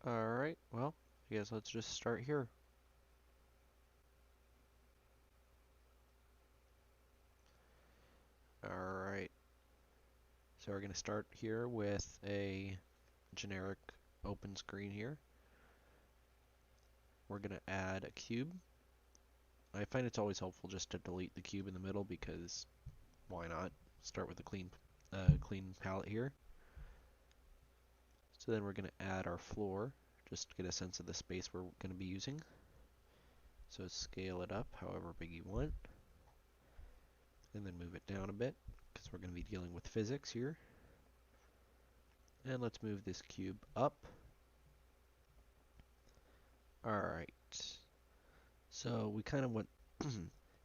Alright, well, I guess let's just start here. Alright, so we're going to start here with a generic open screen here. We're going to add a cube. I find it's always helpful just to delete the cube in the middle because why not? Start with a clean palette here. So then we're going to add our floor, just to get a sense of the space we're going to be using. So scale it up however big you want, and then move it down a bit because we're going to be dealing with physics here. And let's move this cube up. Alright, so we kind of want,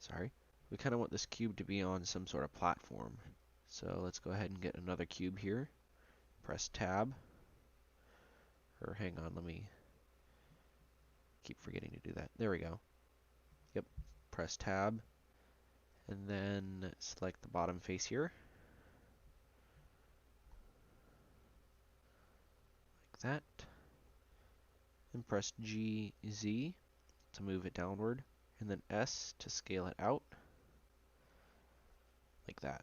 sorry, we kind of want this cube to be on some sort of platform. So let's go ahead and get another cube here. Press tab, or hang on, let me keep forgetting to do that. There we go. Yep, press tab, and then select the bottom face here. Like that. And press GZ to move it downward, and then S to scale it out, like that.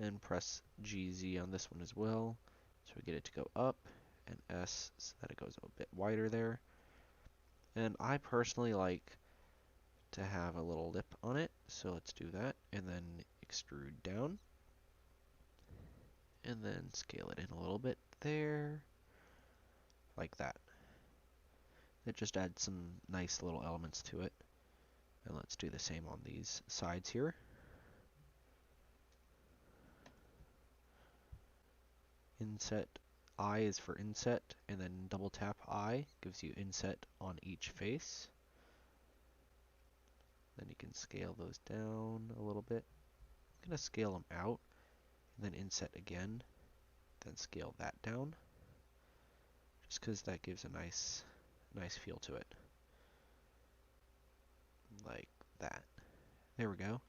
And press GZ on this one as well, so we get it to go up, and S so that it goes a bit wider there. And I personally like to have a little lip on it, so let's do that, and then extrude down, and then scale it in a little bit there, like that. It just adds some nice little elements to it. And let's do the same on these sides here. Inset I is for inset, and then double tap I gives you inset on each face. Then you can scale those down a little bit. I'm going to scale them out, and then inset again, then scale that down, just because that gives a nice feel to it. Like that. There we go.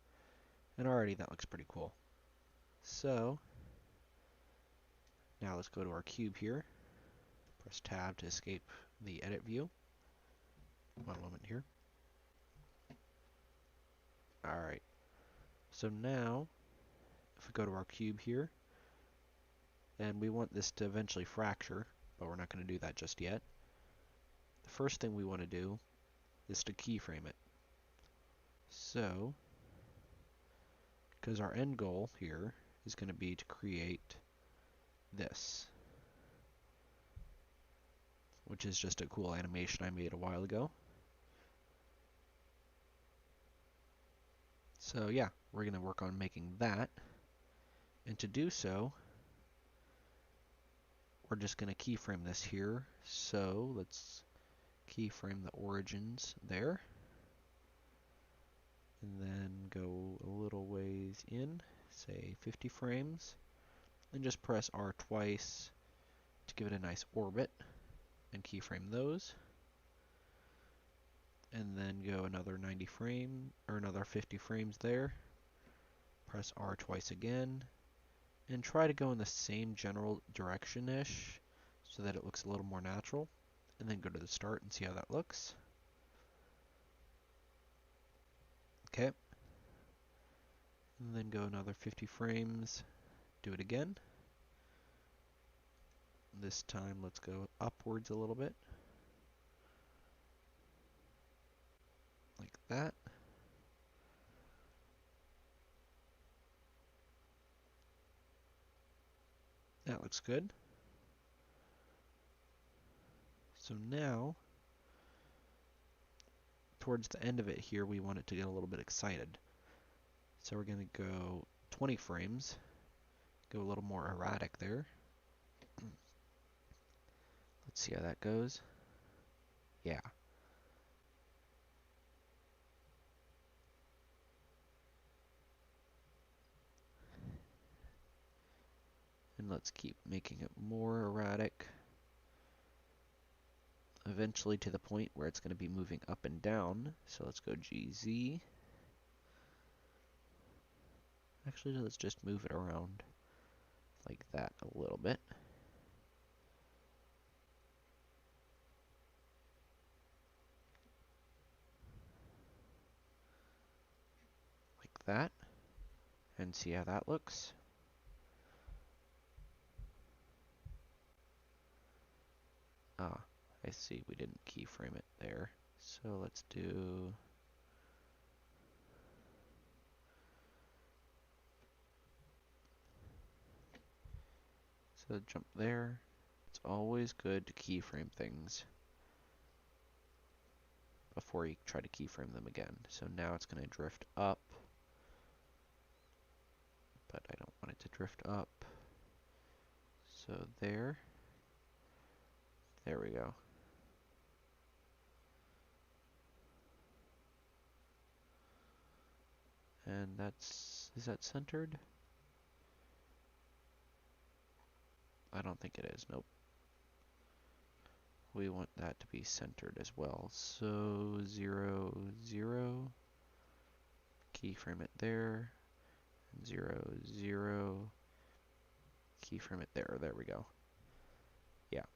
And already that looks pretty cool. So, now let's go to our cube here. Press tab to escape the edit view. One moment here. Alright. So now, if we go to our cube here, and we want this to eventually fracture, but we're not going to do that just yet. The first thing we want to do is to keyframe it. So, because our end goal here is going to be to create this, which is just a cool animation I made a while ago. So yeah, we're going to work on making that. And to do so, we're just going to keyframe this here. So let's keyframe the origins there. And then go a little ways in, say 50 frames. And just press R twice to give it a nice orbit and keyframe those. And then go another 90 frame, or another 50 frames there. Press R twice again, and try to go in the same general direction-ish so that it looks a little more natural. And then go to the start and see how that looks. Okay. And then go another 50 frames, do it again. This time let's go upwards a little bit. Like that. That looks good. So now, towards the end of it here, we want it to get a little bit excited. So we're going to go 20 frames, go a little more erratic there. Let's see how that goes. Yeah. And let's keep making it more erratic. Eventually to the point where it's going to be moving up and down. So let's go GZ. Actually, let's just move it around like that a little bit. that and see how that looks. Ah, I see, we didn't keyframe it there. So let's do... So jump there. It's always good to keyframe things before you try to keyframe them again. So now it's going to drift up, but I don't want it to drift up. So there we go. And is that centered? I don't think it is, nope. We want that to be centered as well. So 0, 0, keyframe it there, 0, 0, keyframe it there. There we go. Yeah,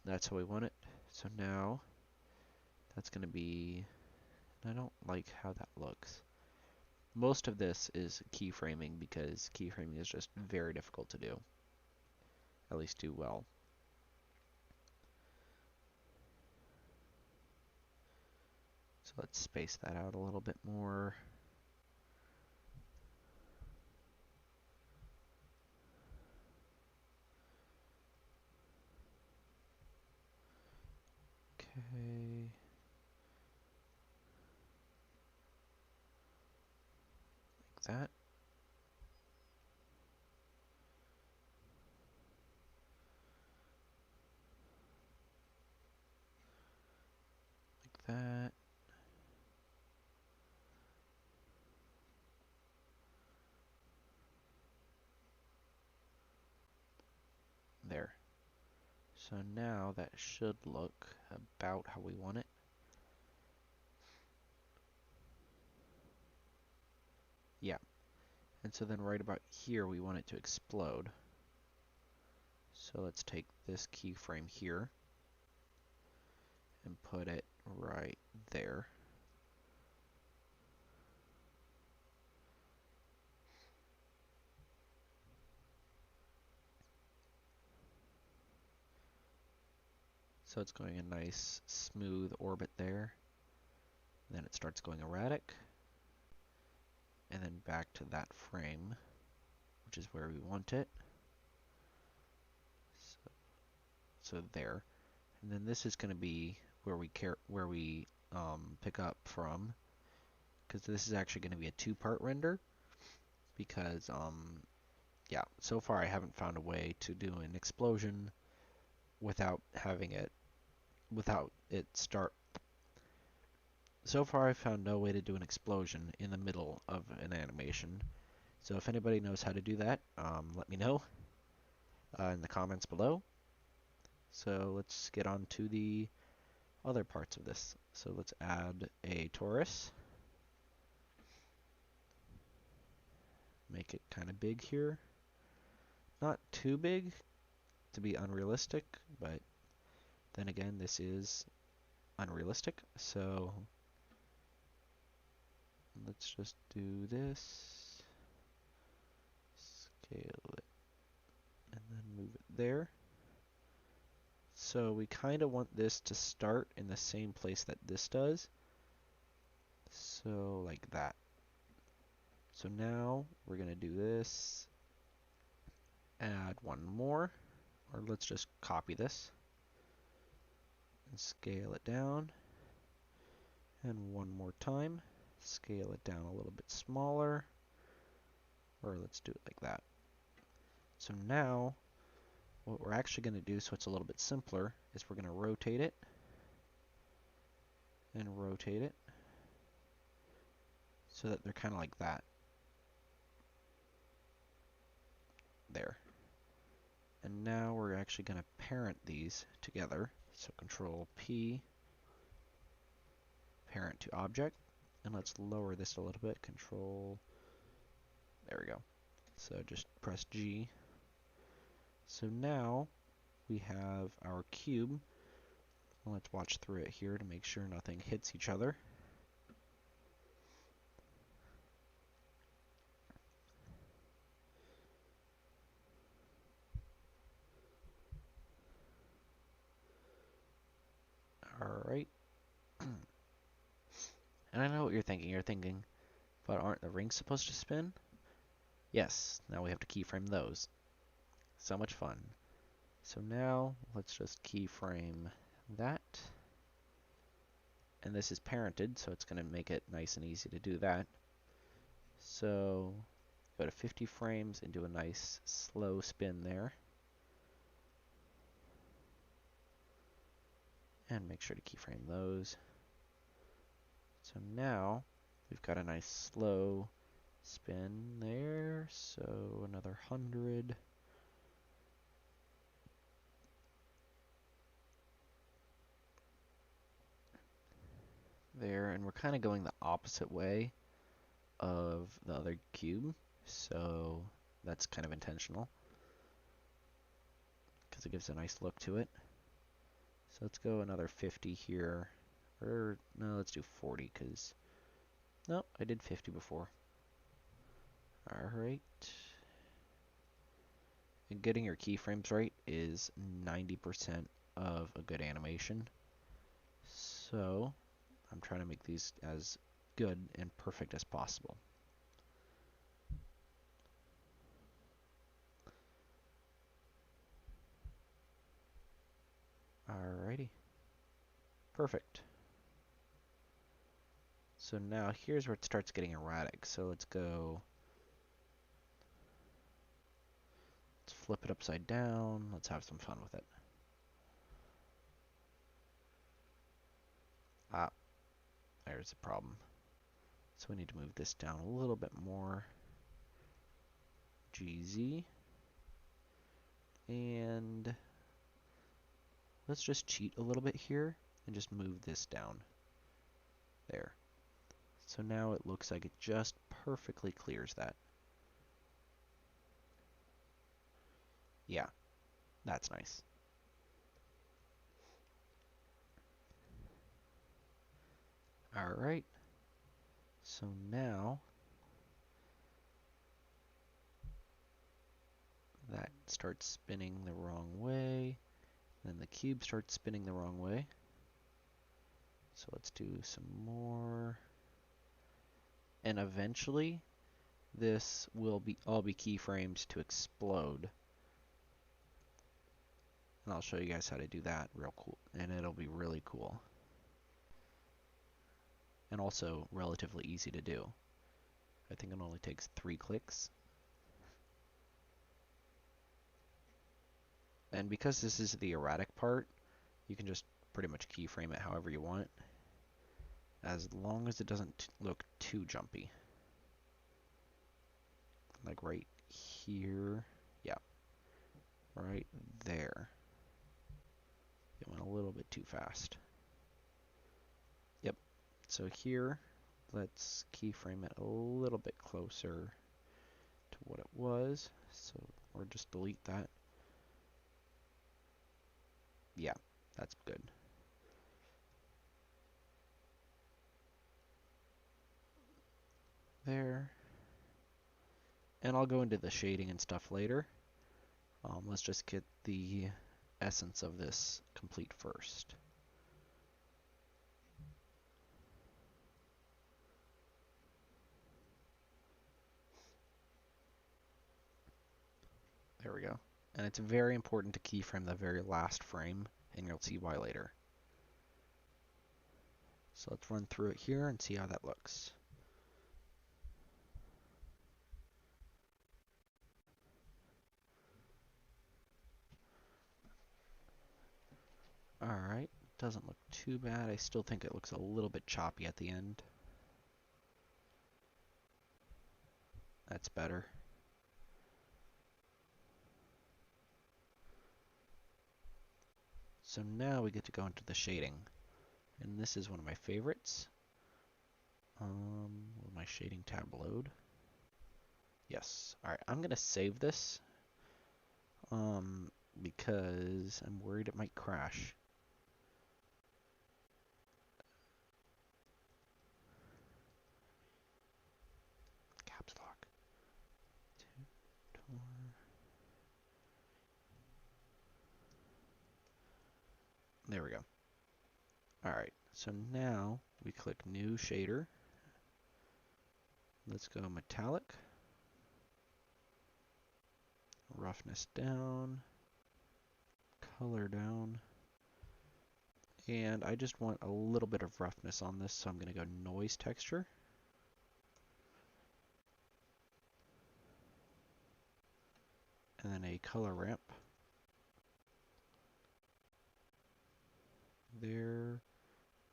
that's how we want it. So now that's going to be, I don't like how that looks. Most of this is keyframing because keyframing is just very difficult to do. At least do well. So let's space that out a little bit more. Okay. Like that. Like that. There. So now that should look about how we want it. Yeah. And so then right about here we want it to explode. So let's take this keyframe here and put it right there. So it's going a nice smooth orbit there. Then it starts going erratic. And then back to that frame, which is where we want it. So there. And then this is going to be where we pick up from, because this is actually going to be a two-part render. Because yeah, so far I haven't found a way to do an explosion without it start. So far I've found no way to do an explosion in the middle of an animation. So if anybody knows how to do that, let me know in the comments below. So let's get on to the other parts of this. So let's add a torus. Make it kind of big here. Not too big to be unrealistic, but then again, this is unrealistic. So let's just do this. Scale it and then move it there. So we kind of want this to start in the same place that this does. So like that. So now we're going to do this. Add one more. Or let's just copy this. And scale it down. And one more time. Scale it down a little bit smaller. Or let's do it like that. So now what we're actually going to do, so it's a little bit simpler, is we're going to rotate it and rotate it so that they're kind of like that. There. And now we're actually going to parent these together. So Control P, parent to object, and let's lower this a little bit. Control, there we go. So just press G. So now we have our cube. Let's watch through it here to make sure nothing hits each other. Alright. And I know what you're thinking. You're thinking, but aren't the rings supposed to spin? Yes, now we have to keyframe those. So much fun. So now, let's just keyframe that. And this is parented, so it's going to make it nice and easy to do that. So, go to 50 frames and do a nice slow spin there. And make sure to keyframe those. So now, we've got a nice slow spin there. So another 100. There, and we're kind of going the opposite way of the other cube, so that's kind of intentional because it gives a nice look to it. So let's go another 50 here, or no, let's do 40 because, no, I did 50 before. Alright. And getting your keyframes right is 90% of a good animation. So I'm trying to make these as good and perfect as possible. Alrighty. Perfect. So now here's where it starts getting erratic. So let's go, let's flip it upside down. Let's have some fun with it. Ah, there's a problem. So we need to move this down a little bit more. GZ. And let's just cheat a little bit here and just move this down. There. So now it looks like it just perfectly clears that. Yeah, that's nice. Alright. So now that starts spinning the wrong way. Then the cube starts spinning the wrong way. So let's do some more. And eventually, this will all be keyframes to explode. And I'll show you guys how to do that real cool. And it'll be really cool. And also relatively easy to do. I think it only takes 3 clicks. And because this is the erratic part, you can just pretty much keyframe it however you want, as long as it doesn't look too jumpy. Like right here. Yeah. Right there. It went a little bit too fast. Yep. So here, let's keyframe it a little bit closer to what it was. So, or just delete that. Yeah, that's good. There. And I'll go into the shading and stuff later. Let's just get the essence of this complete first. There we go. And it's very important to keyframe the very last frame, and you'll see why later. So let's run through it here and see how that looks. Alright, doesn't look too bad. I still think it looks a little bit choppy at the end. That's better. So now we get to go into the shading. And this is one of my favorites. Will my shading tab load? Yes. Alright, I'm going to save this because I'm worried it might crash. Caps lock. There we go. Alright, so now we click New Shader. Let's go Metallic. Roughness down. Color down. And I just want a little bit of roughness on this, so I'm going to go Noise Texture. And then a color ramp. There.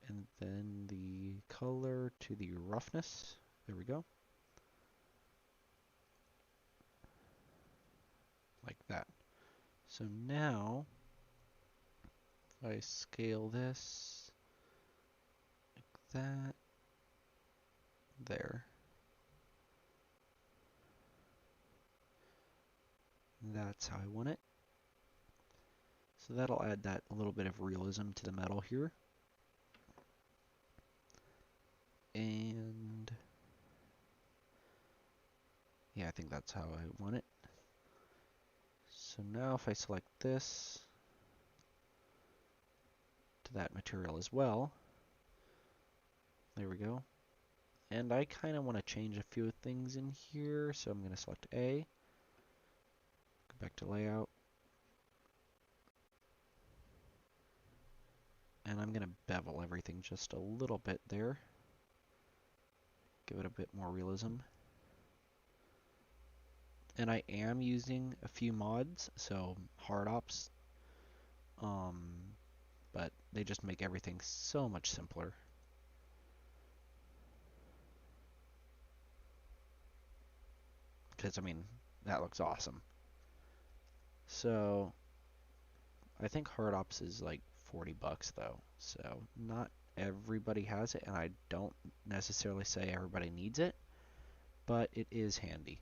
And then the color to the roughness. There we go. Like that. So now, if I scale this like that, there. That's how I want it. So that'll add that a little bit of realism to the metal here. And yeah, I think that's how I want it. So now if I select this to that material as well, there we go. And I kind of want to change a few things in here, so I'm going to select A, go back to layout, and I'm going to bevel everything just a little bit there, give it a bit more realism. And I am using a few mods, so hard ops, but they just make everything so much simpler. Because, I mean, that looks awesome. So, I think hard ops is like 40 bucks though, so not everybody has it, and I don't necessarily say everybody needs it, but it is handy.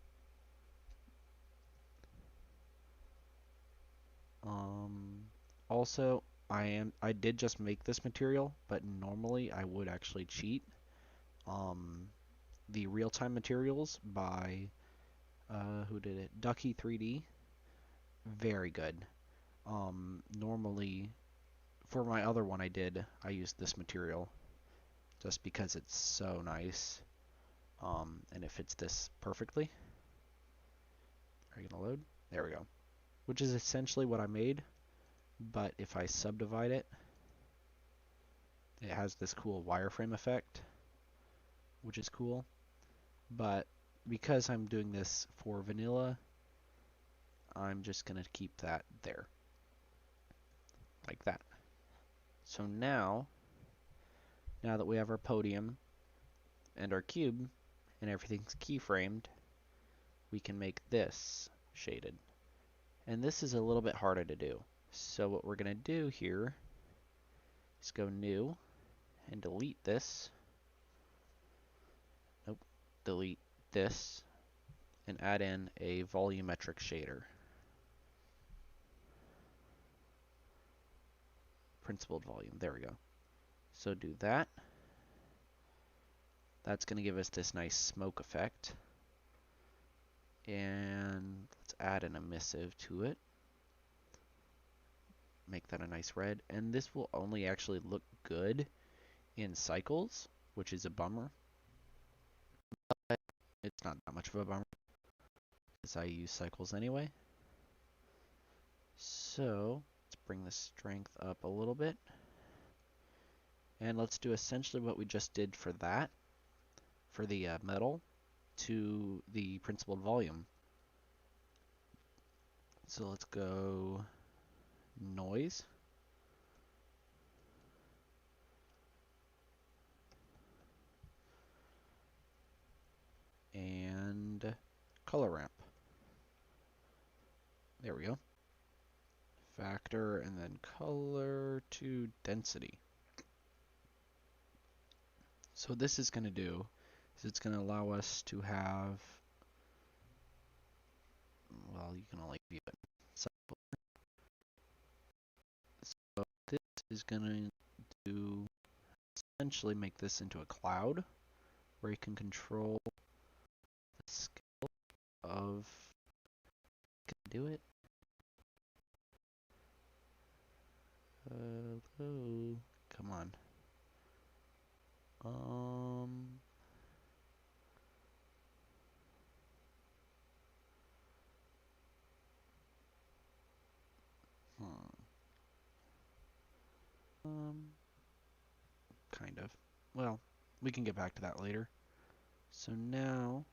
Also, I did just make this material, but normally I would actually cheat. The real-time materials by who did it? Ducky 3D. Very good. Normally, for my other one I used this material just because it's so nice. And it fits this perfectly. Are you gonna load? There we go. Which is essentially what I made, but if I subdivide it, it has this cool wireframe effect, which is cool. But because I'm doing this for vanilla, I'm just gonna keep that there, like that. So now that we have our podium and our cube and everything's keyframed, we can make this shaded. And this is a little bit harder to do. So what we're going to do here is go New and delete this. Nope, delete this and add in a volumetric shader. Principled volume, there we go. So do that. That's going to give us this nice smoke effect. And let's add an emissive to it. Make that a nice red. And this will only actually look good in cycles, which is a bummer. But it's not that much of a bummer, because I use cycles anyway. So let's bring the strength up a little bit. And let's do essentially what we just did for that, for the metal, to the principled volume. So let's go noise. And color ramp. There we go. Factor and then color to density. So what this is going to do is it's going to allow us to have, well, you can only view it. So this is going to do essentially make this into a cloud where you can control the scale of, can do it. Hello, come on. Um, hmm. Um, kind of. Well, we can get back to that later. So now,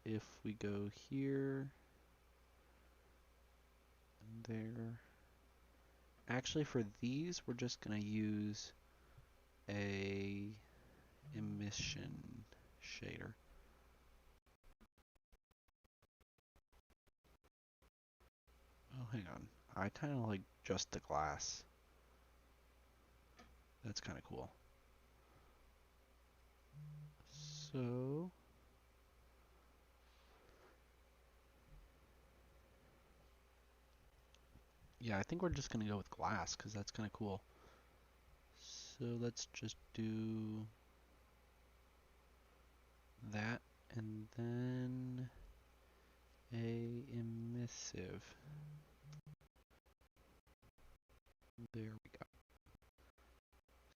if we go here and there, actually for these, we're just gonna use a emission shader. Oh, hang on. I kind of like just the glass. That's kind of cool. So, yeah, I think we're just gonna go with glass because that's kind of cool. So let's just do that and then a emissive. There we go.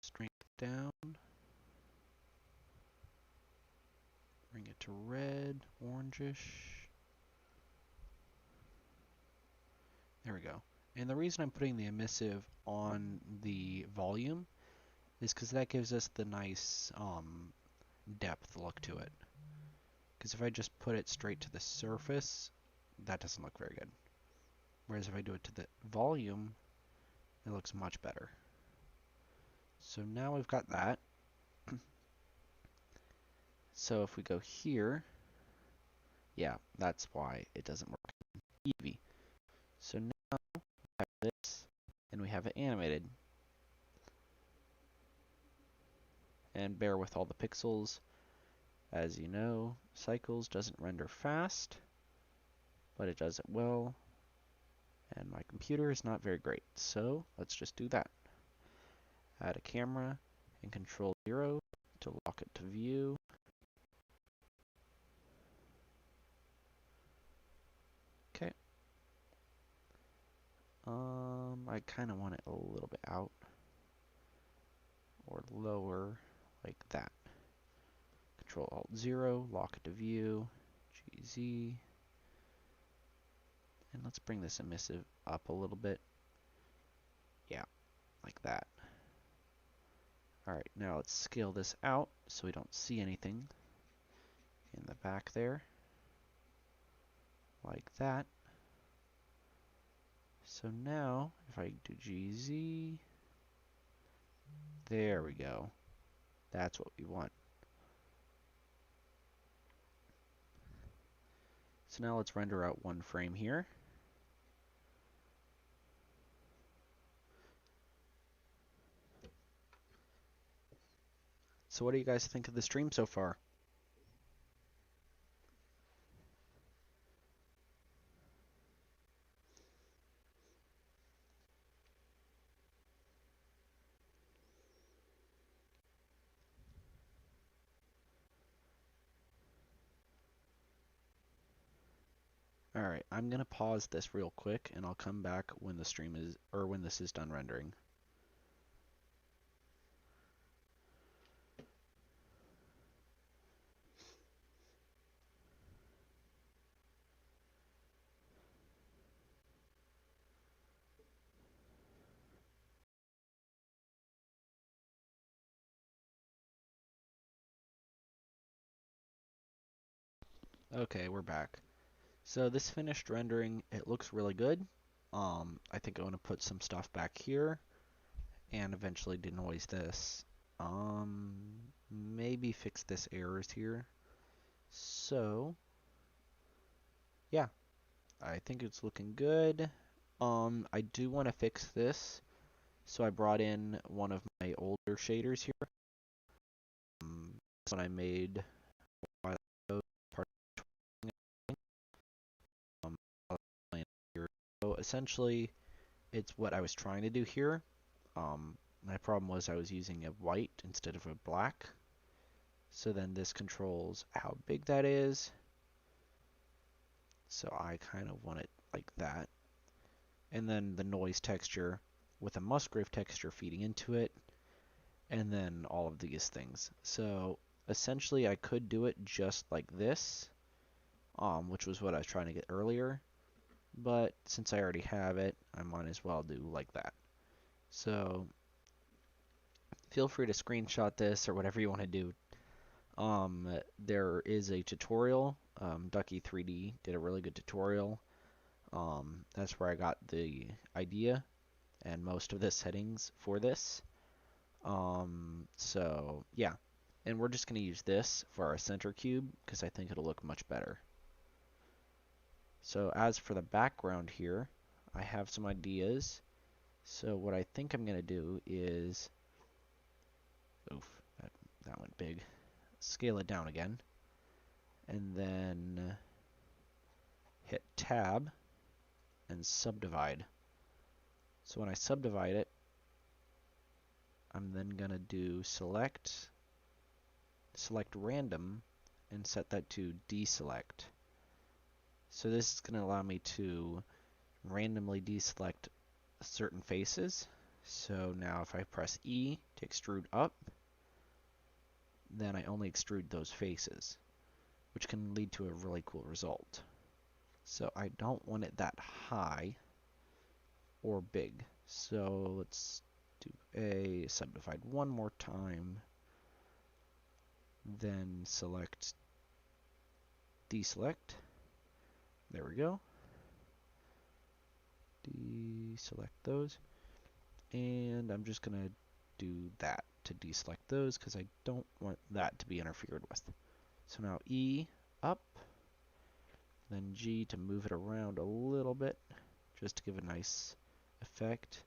Strength down. Bring it to red, orangish. There we go. And the reason I'm putting the emissive on the volume is because that gives us the nice depth look to it. Because if I just put it straight to the surface, that doesn't look very good. Whereas if I do it to the volume, it looks much better. So now we've got that. So if we go here, yeah, that's why it doesn't work in Eevee. So now we have this, and we have it animated. And bear with all the pixels. As you know, Cycles doesn't render fast, but it does it well. And my computer is not very great, so let's just do that. Add a camera and Control 0 to lock it to view. Okay. I kind of want it a little bit out or lower like that. Control Alt 0, lock it to view, GZ. And let's bring this emissive up a little bit. Yeah, like that. Alright, now let's scale this out so we don't see anything in the back there. Like that. So now, if I do GZ, there we go. That's what we want. So now let's render out one frame here. So what do you guys think of the stream so far? Alright, I'm gonna pause this real quick and I'll come back when the stream is, or when this is done rendering. Okay, we're back. So this finished rendering, it looks really good. I think I'm gonna put some stuff back here and eventually denoise this. Maybe fix this errors here. So, yeah, I think it's looking good. I do want to fix this, so I brought in one of my older shaders here. This one I made a while ago, so essentially, it's what I was trying to do here. My problem was I was using a white instead of a black. So then this controls how big that is. So I kind of want it like that. And then the noise texture with a Musgrave texture feeding into it. and then all of these things. So essentially I could do it just like this, which was what I was trying to get earlier, but since I already have it, I might as well do like that. So feel free to screenshot this or whatever you want to do. There is a tutorial. Ducky3D did a really good tutorial. That's where I got the idea and most of the settings for this. So yeah, and we're just going to use this for our center cube because I think it'll look much better. So as for the background here, I have some ideas. So what I think I'm going to do is, oof, that went big. Scale it down again, and then hit tab and subdivide. So when I subdivide it, I'm then going to do select random and set that to deselect. So this is going to allow me to randomly deselect certain faces. So now if I press E to extrude up, then I only extrude those faces, which can lead to a really cool result. So I don't want it that high or big. So let's do a subdivide one more time, then select deselect. There we go. Deselect those. And I'm just going to do that to deselect those because I don't want that to be interfered with. So now E up, then G to move it around a little bit just to give a nice effect.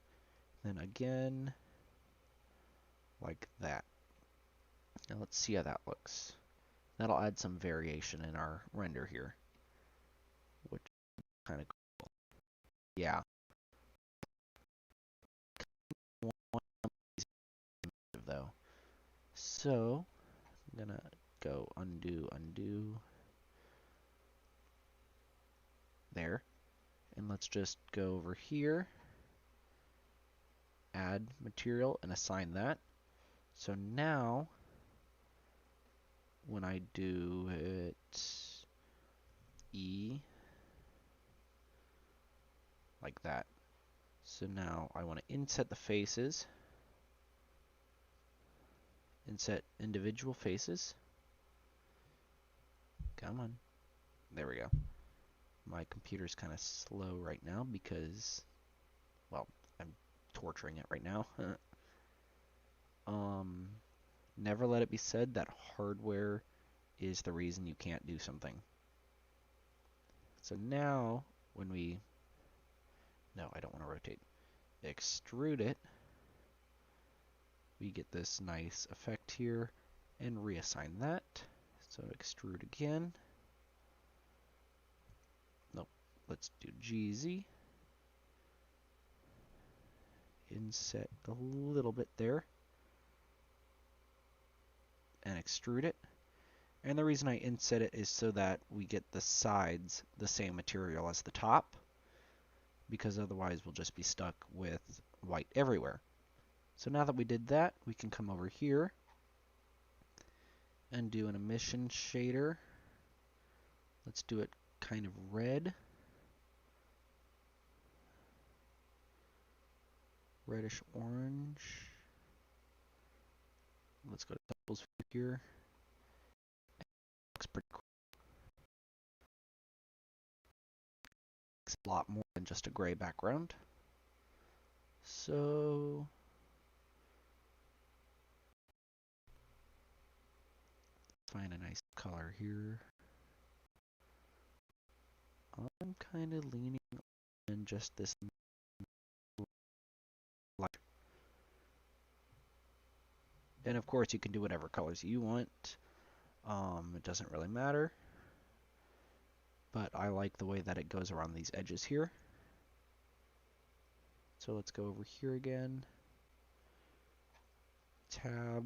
Then again, like that. Now let's see how that looks. That'll add some variation in our render here, which is kind of cool. Yeah. Though. So I'm gonna go undo, undo. There. And let's just go over here, add material, and assign that. So now, when I do it E, like that. So now I want to inset the faces, inset individual faces. Come on. There we go. My computer's kind of slow right now because, well, I'm torturing it right now. Never let it be said that hardware is the reason you can't do something. So now, when we, no, I don't want to rotate, extrude it, we get this nice effect here, and reassign that. So extrude again. Nope, let's do GZ. Inset a little bit there, and extrude it. And the reason I inset it is so that we get the sides the same material as the top, because otherwise we'll just be stuck with white everywhere. So now that we did that, we can come over here and do an emission shader. Let's do it kind of red. Reddish orange. Let's go to samples here. Looks pretty cool. It's a lot more than just a gray background. So find a nice color here. I'm kind of leaning on just this light. And of course you can do whatever colors you want. It doesn't really matter. But I like the way that it goes around these edges here. So let's go over here again. Tab.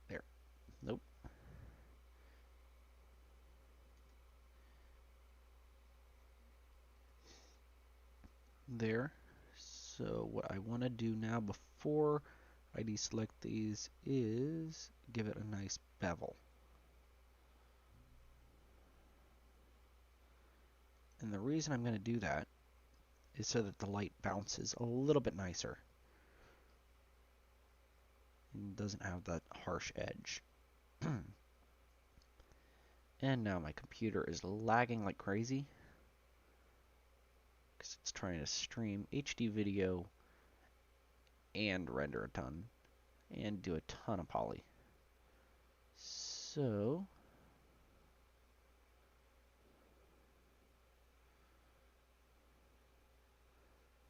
There. Nope. There. So what I want to do now before I deselect these is give it a nice bevel. And the reason I'm going to do that is so that the light bounces a little bit nicer and doesn't have that harsh edge. And now my computer is lagging like crazy because it's trying to stream HD video and render a ton and do a ton of poly. So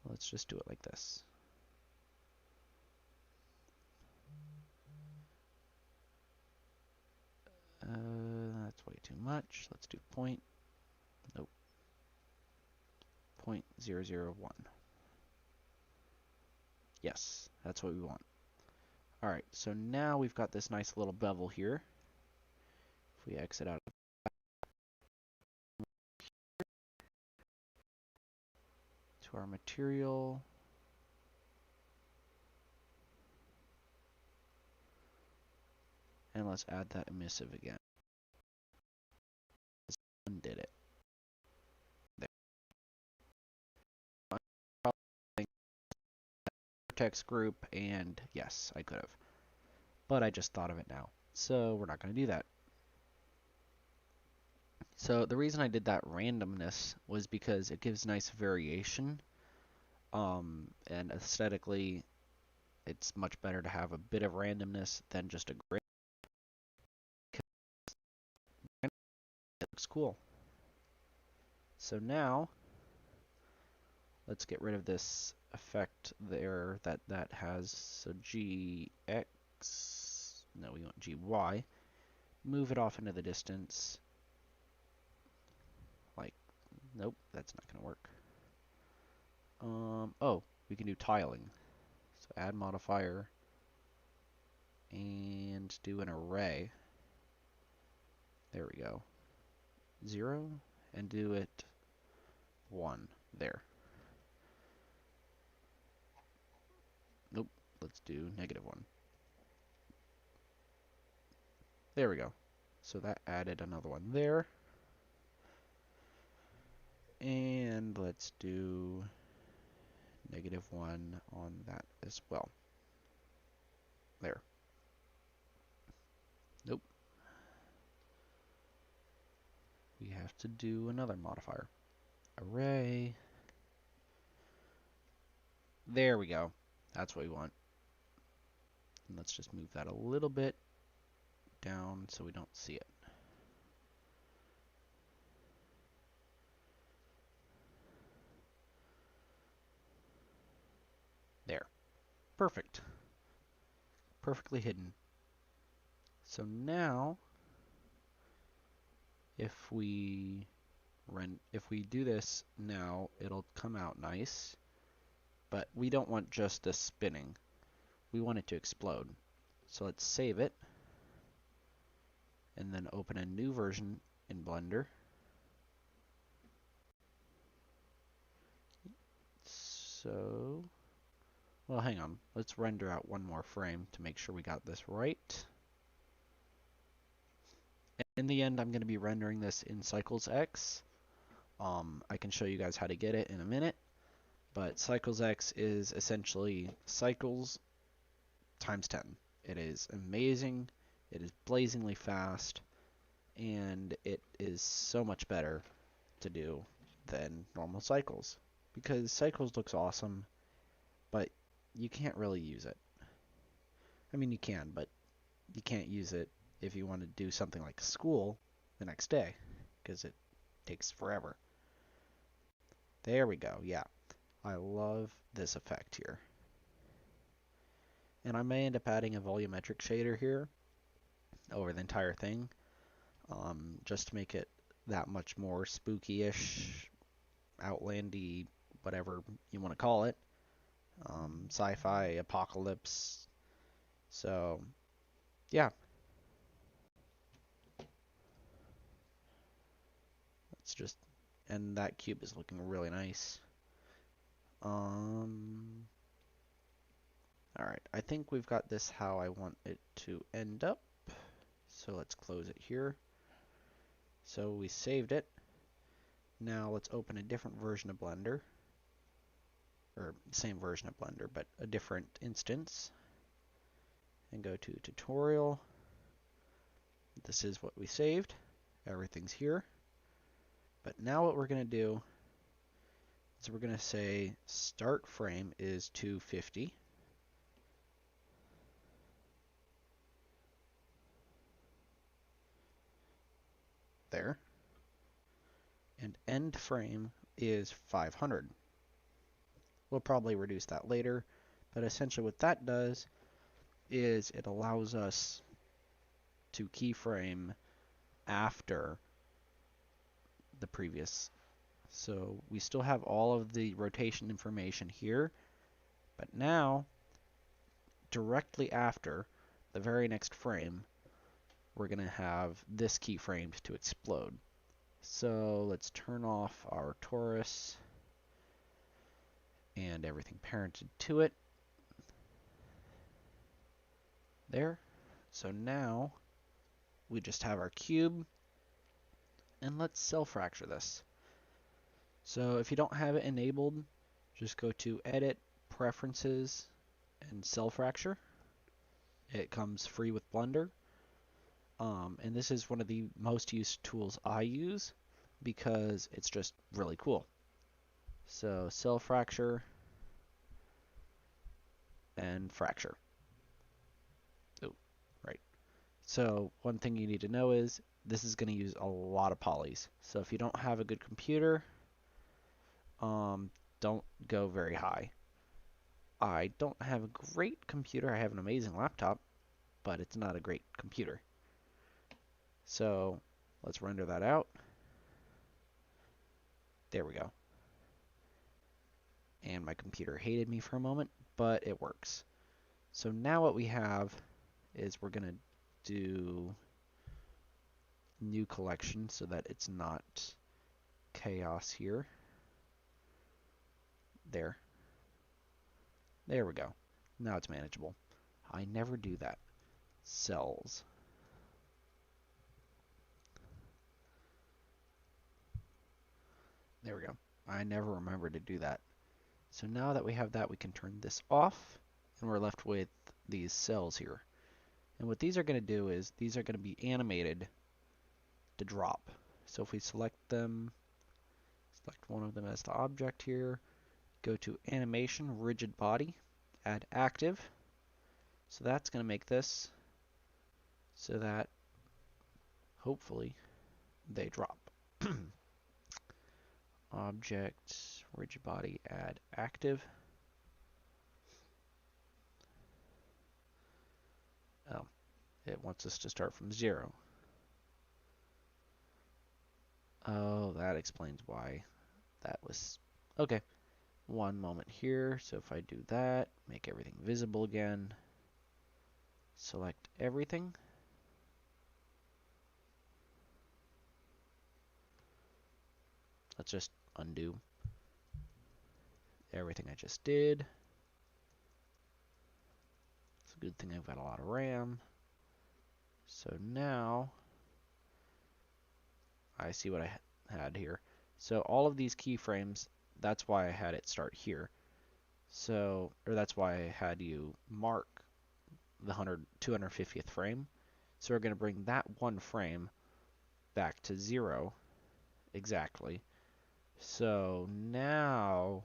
let's just do it like this. That's way too much. Let's do point. Nope. 0.001. Yes, that's what we want. Alright, so now we've got this nice little bevel here. If we exit out to our material, and let's add that emissive again. Undid it. There. Text group, and yes, I could have. But I just thought of it now. So we're not going to do that. So the reason I did that randomness was because it gives nice variation. And aesthetically, it's much better to have a bit of randomness than just a grid. It looks cool. So now, let's get rid of this effect there that has, so GX, no, we want GY. Move it off into the distance. Like, nope, that's not going to work. Oh, we can do tiling. So add modifier and do an array. There we go. 0 and do it 1 there. Nope, let's do -1. There we go. So that added another one there. And let's do -1 on that as well. There. Nope. We have to do another modifier. Array. There we go. That's what we want. And let's just move that a little bit down so we don't see it. There. Perfect. Perfectly hidden. So now, if we do this now, it'll come out nice. But we don't want just this spinning. We want it to explode. So let's save it. And then open a new version in Blender. So, well, hang on. Let's render out one more frame to make sure we got this right. In the end, I'm going to be rendering this in Cycles X. I can show you guys how to get it in a minute. But Cycles X is essentially cycles times 10. It is amazing. It is blazingly fast. And it is so much better to do than normal cycles. Because cycles looks awesome, but you can't really use it. I mean, you can, but you can't use it if you want to do something like school the next day, because it takes forever. There we go, yeah. I love this effect here. And I may end up adding a volumetric shader here over the entire thing, just to make it that much more spooky-ish, outlandy, whatever you want to call it. Sci-fi, apocalypse. So, yeah. Let's just, and that cube is looking really nice. Alright, I think we've got this how I want it to end up. So let's close it here. So we saved it. Now let's open a different version of Blender. Or same version of Blender, but a different instance. And go to Tutorial. This is what we saved. Everything's here. But now what we're going to do is we're going to say start frame is 250. There. And end frame is 500. We'll probably reduce that later, but essentially what that does is it allows us to keyframe after the previous. So we still have all of the rotation information here, but now directly after the very next frame, we're going to have this keyframed to explode. So let's turn off our torus and everything parented to it. There. So now we just have our cube, and let's cell fracture this. So if you don't have it enabled, just go to Edit, Preferences, and Cell Fracture. It comes free with Blender. And this is one of the most used tools I use because it's just really cool. So Cell Fracture and Fracture. Oh, right. So one thing you need to know is this is going to use a lot of polys. So if you don't have a good computer, don't go very high. I don't have a great computer. I have an amazing laptop, but it's not a great computer. So let's render that out. There we go. And my computer hated me for a moment, but it works. So now what we have is we're going to do new collection so that it's not chaos here. There. There we go. Now it's manageable. I never do that. Cells. There we go. I never remember to do that. So now that we have that, we can turn this off, and we're left with these cells here. And what these are going to do is these are going to be animated to drop. So if we select them, select one of them as the object here, go to Animation, Rigid Body, add Active. So that's going to make this so that hopefully they drop. Object, Rigid Body, add Active. Oh, it wants us to start from 0. Oh, that explains why that was... Okay, one moment here. So if I do that, make everything visible again, select everything. Let's just undo everything I just did. It's a good thing I've got a lot of RAM. So now I see what I had here. So all of these keyframes, that's why I had it start here. So, or that's why I had you mark the 250th frame. So we're going to bring that one frame back to 0 exactly. So now,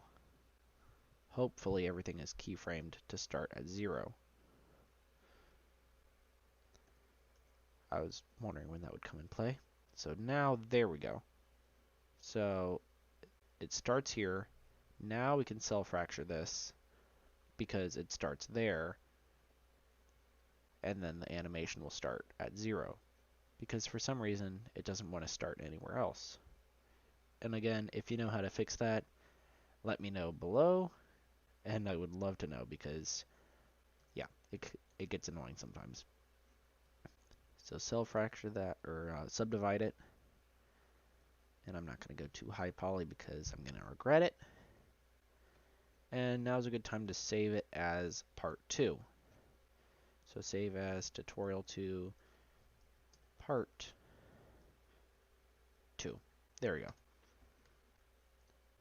hopefully everything is keyframed to start at 0. I was wondering when that would come in play. So now, there we go. So it starts here. Now we can cell fracture this because it starts there, and then the animation will start at 0 because for some reason it doesn't want to start anywhere else. And again, if you know how to fix that, let me know below, and I would love to know because, yeah, it gets annoying sometimes. So cell fracture that, or subdivide it, and I'm not going to go too high poly because I'm going to regret it. And now's a good time to save it as part 2. So save as tutorial 2 part 2. There we go.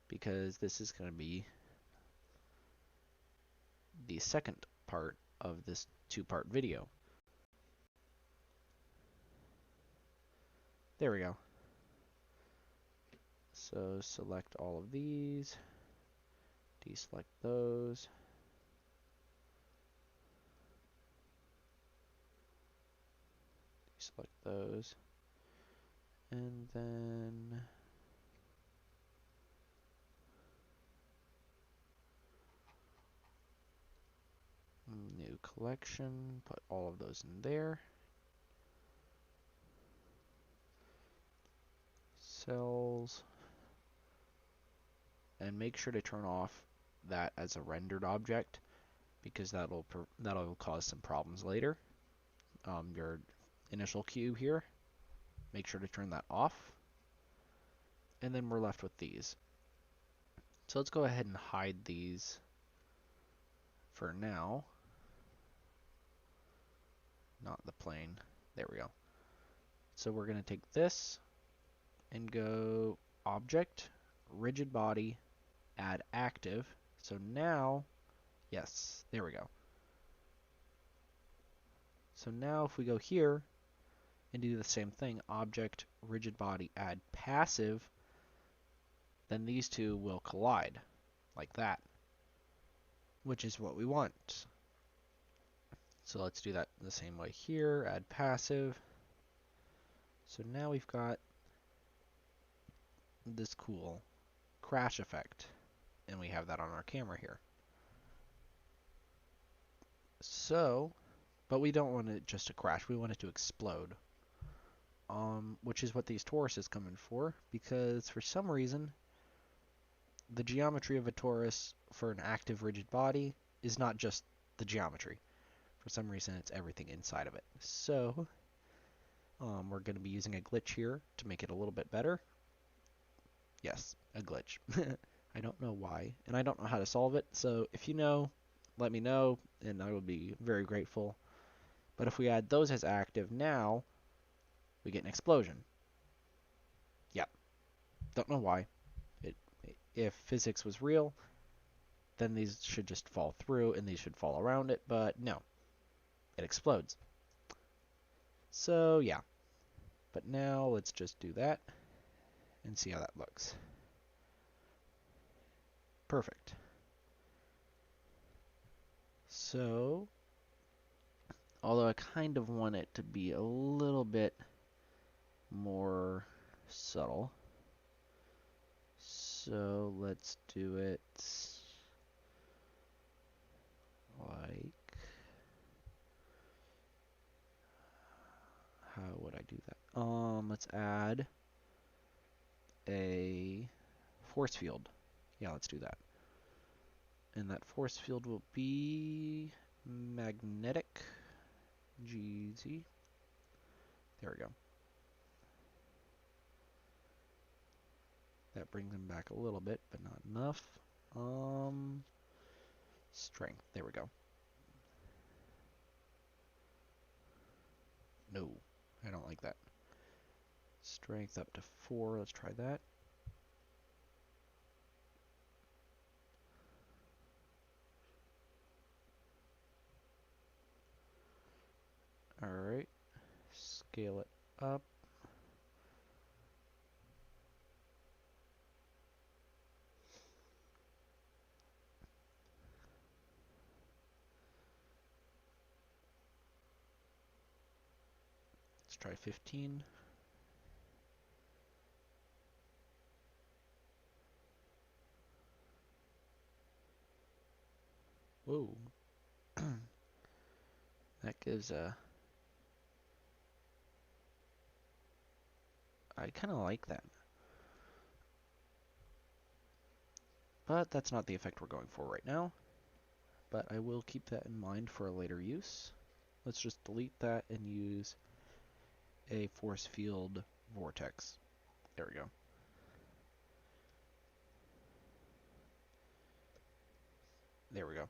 Because this is going to be the second part of this 2-part video. There we go. So select all of these, deselect those, deselect those, and then new collection, put all of those in there. Cells, and make sure to turn off that as a rendered object, because that'll cause some problems later. Your initial cube here, make sure to turn that off, and then we're left with these. So let's go ahead and hide these for now. Not the plane. There we go. So we're going to take this and go object, rigid body, add active. So now, yes, there we go. So now if we go here and do the same thing, object, rigid body, add passive, then these two will collide like that, which is what we want. So let's do that the same way here, add passive. So now we've got this cool crash effect, and we have that on our camera here. So, but we don't want it just to crash, we want it to explode. Which is what these toruses come in for, because for some reason, the geometry of a torus for an active rigid body is not just the geometry. For some reason, it's everything inside of it. So, we're going to be using a glitch here to make it a little bit better. Yes, a glitch. I don't know why, and I don't know how to solve it, so if you know, let me know, and I will be very grateful. But if we add those as active now, we get an explosion. Yep. Don't know why. If physics was real, then these should just fall through, and these should fall around it, but no. It explodes. So, yeah. But now, let's just do that, and see how that looks. Perfect. So, although I kind of want it to be a little bit more subtle, so let's do it like, how would I do that? Let's add a force field. Yeah, let's do that. And that force field will be magnetic GZ. There we go. That brings him back a little bit, but not enough. Strength. There we go. No, I don't like that. Strength up to 4. Let's try that. Alright. Scale it up. Let's try 15. Whoa. That gives a... I kind of like that. But that's not the effect we're going for right now. But I will keep that in mind for a later use. Let's just delete that and use a force field vortex. There we go. There we go.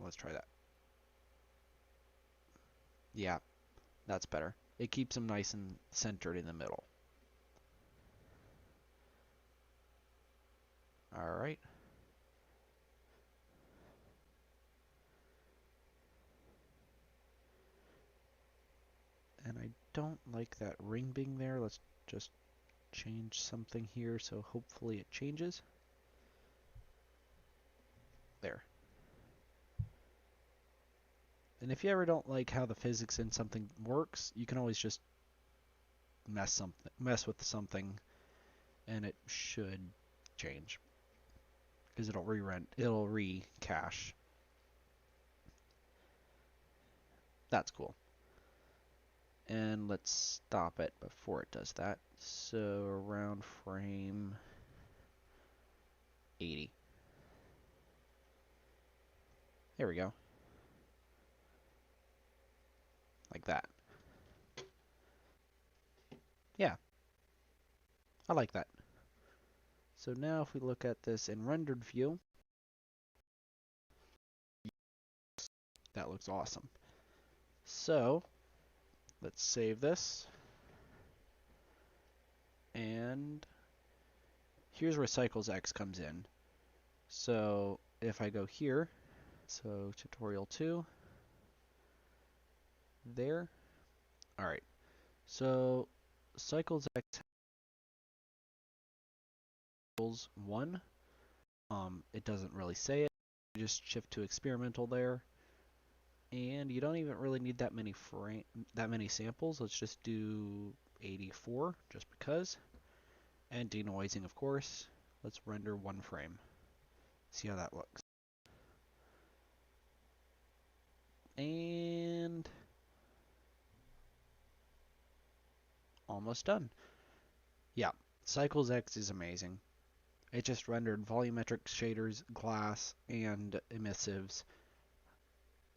Let's try that. Yeah, that's better. It keeps them nice and centered in the middle. All right. And I don't like that ring being there. Let's just change something here so hopefully it changes. There. And if you ever don't like how the physics in something works, you can always just mess with something and it should change because it'll re-cache. That's cool. And let's stop it before it does that. So around frame 80. There we go. Like that. Yeah, I like that. So now if we look at this in rendered view, that looks awesome. So let's save this. And here's where Cycles X comes in. So if I go here, so tutorial 2, there. All right. So Cycles X equals 1. It doesn't really say it. You just shift to experimental there. And you don't even really need that many samples. Let's just do 84 just because. And denoising, of course. Let's render 1 frame. See how that looks. And almost done. Yeah, Cycles X is amazing. It just rendered volumetric shaders, glass, and emissives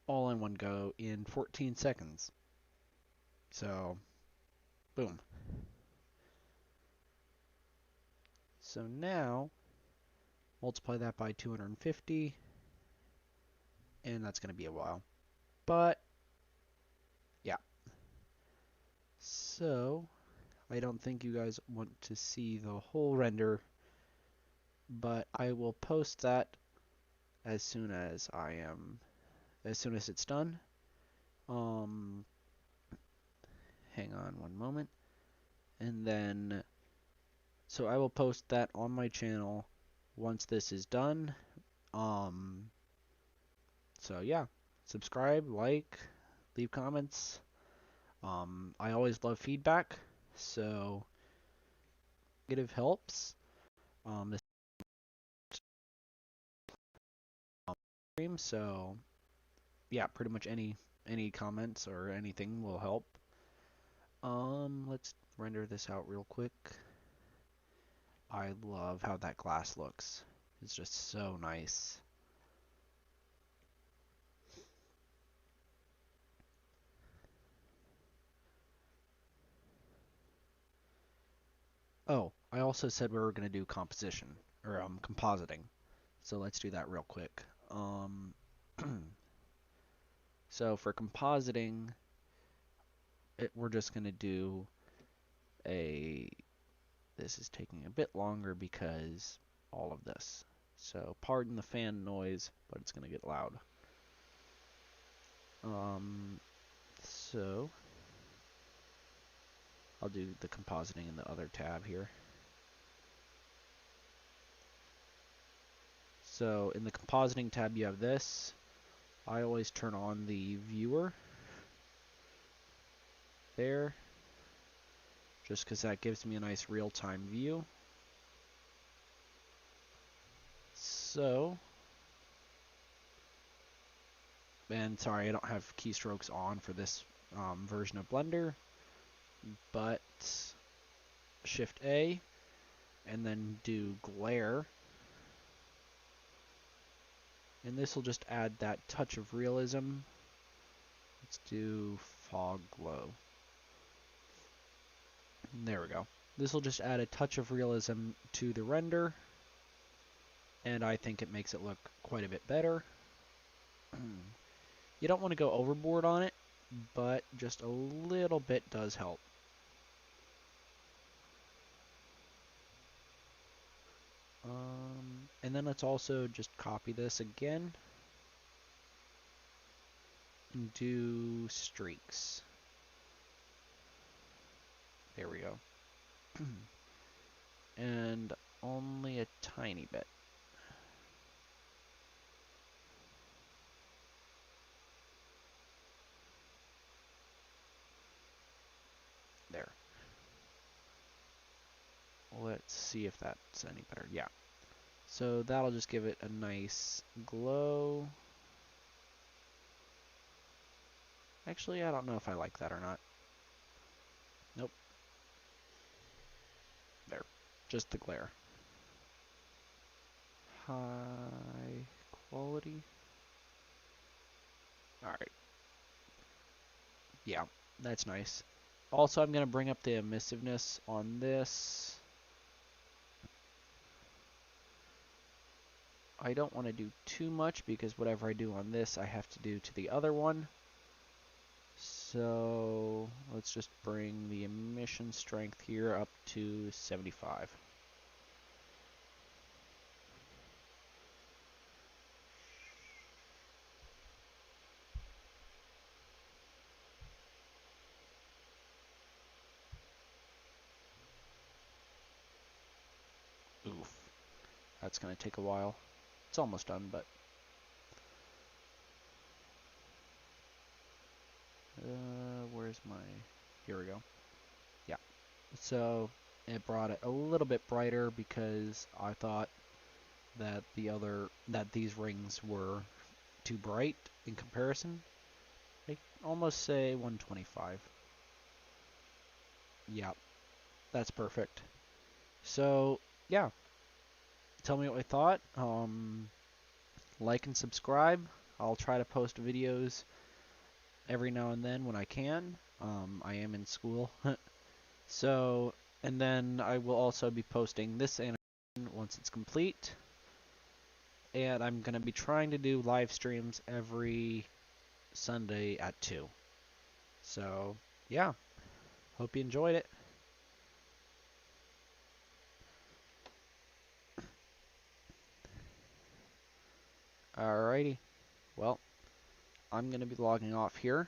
all in one go in 14 seconds. So, boom. So now, multiply that by 250, and that's going to be a while. But, yeah. So, I don't think you guys want to see the whole render, but I will post that as soon as it's done. Hang on one moment. And then, so I will post that on my channel once this is done. So yeah, subscribe, like, leave comments. I always love feedback, so negative helps. This stream, so yeah, pretty much any comments or anything will help. Let's render this out real quick. I love how that glass looks. It's just so nice. Oh, I also said we were going to do composition, or compositing. So let's do that real quick. So for compositing, we're just going to do this is taking a bit longer because all of this. So pardon the fan noise, but it's going to get loud. So I'll do the compositing in the other tab here. So in the compositing tab you have this. I always turn on the viewer there, just because that gives me a nice real-time view. So, and sorry I don't have keystrokes on for this version of Blender, but Shift A and then do glare, and this will just add that touch of realism. Let's do fog glow. There we go. This will just add a touch of realism to the render, and I think it makes it look quite a bit better. You don't want to go overboard on it, but just a little bit does help. And then let's also just copy this again and do streaks. There we go. And only a tiny bit. There. Let's see if that's any better. Yeah. So that'll just give it a nice glow. Actually, I don't know if I like that or not. Nope. There. Just the glare. High quality. Alright. Yeah, that's nice. Also, I'm going to bring up the emissiveness on this. I don't want to do too much because whatever I do on this, I have to do to the other one. So let's just bring the emission strength here up to 75. Oof. That's going to take a while. It's almost done, but... where's my... Here we go. Yeah. So it brought it a little bit brighter because I thought that these rings were too bright in comparison. I almost say 125. Yeah, that's perfect. So, yeah. Tell me what you thought. Like and subscribe. I'll try to post videos every now and then when I can. I am in school. So, and then I will also be posting this animation once it's complete. And I'm going to be trying to do live streams every Sunday at 2. So, yeah. Hope you enjoyed it. Alrighty. Well, I'm going to be logging off here.